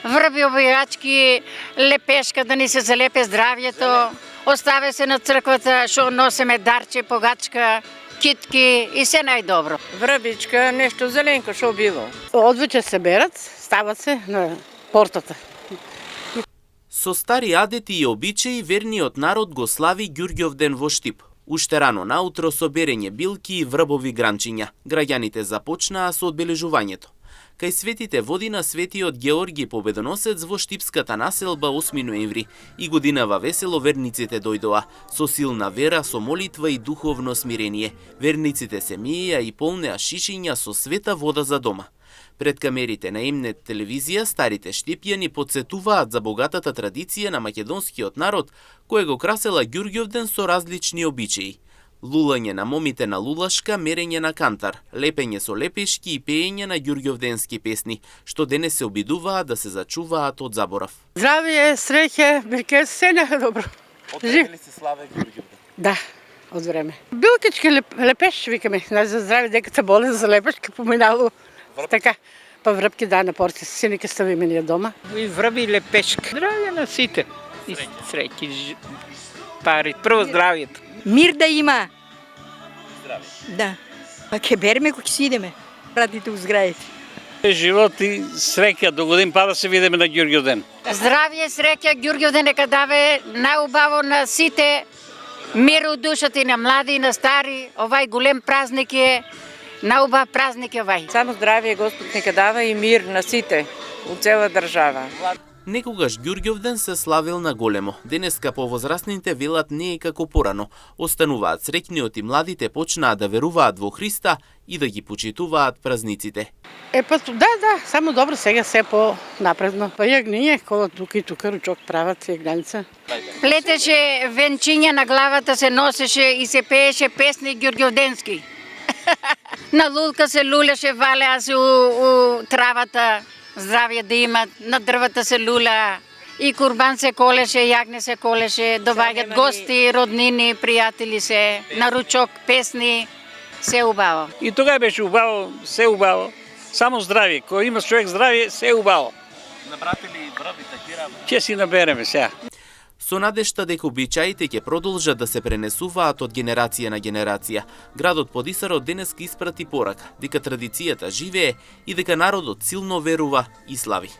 врби обијачки, лепешка да ни се залепе здравјето, оставе се на црквата, што носиме дарче, погачка, китки и се најдобро. Врбичка, нешто зеленко што било. Одвече се берат, стават се на портата. Со стари адети и обичаи, верниот народ го слави Ѓурѓовден во Штип. Уште рано наутро со берење билки и врбови гранчиња, граѓаните започнаа со одбележувањето. Кај светите води на светиот Георги Победоносец во штипската населба 8 ноември и годинава весело верниците дојдоа, со силна вера, со молитва и духовно смирение. Верниците се миеја и полнеа шишиња со света вода за дома. Пред камерите на Емнет телевизија, старите штипјани подсетуваат за богатата традиција на македонскиот народ, кој го красела Ѓурѓовден со различни обичаи. Лулање на момите на лулашка, мерење на кантар, лепење со лепешки и пеење на ѓурѓовденски песни, што денес се обидуваат да се зачуваат од заборав. Здравје, среќа, берке, се добро. Од време ли се славе Ѓурѓовден? Да, од време. Билкички лепеш, викаме, за здраве деката болен за лепешка поминало. Така, па врбки да на порти, синике ставиме ние дома. И врби лепешка. Здравје на сите. И среќи пари. Прво здравјето. Мир да има. Здраве. Да. А ке береме кој ќе си идеме. Пратите у зградите. Живот и среќа, до годин па да се видиме на Ѓурѓовден. Здравје, среќа, Ѓурѓовден нека даве најубаво на сите, мир у душата и на млади и на стари. Овај голем празник е, најубав празник е овај. Само здравје Господ нека дава и мир на сите, у цела држава. Некогаш Ѓурѓовден се славил на големо. Денеска повозрастните велат не е како порано. Остануваат среќни и младите почнаа да веруваат во Христа и да ги почитуваат празниците. Па да, само добро сега се по-напредно. Па јагниње, кола тука и тука ручок прават јагнаница. Плетеше венчиња на главата, се носеше и се пееше песни ѓурѓовденски. На лулка се лулеше, валеа се у травата. Здравје да имат, на дрвата се лула, и курбан се колеше, јагне се колеше, доваѓат гости, роднини, пријатели се, на ручок, песни, се убаво. И тогава беше убаво, се убаво. Само здравје, кој има човек здравје, се убаво. Набрате ли врби такива? Ќе си набереме сега. Со надежта дека обичаите ќе продолжат да се пренесуваат од генерација на генерација, градот Подисарот денеска испрати порака дека традицијата живее и дека народот силно верува и слави.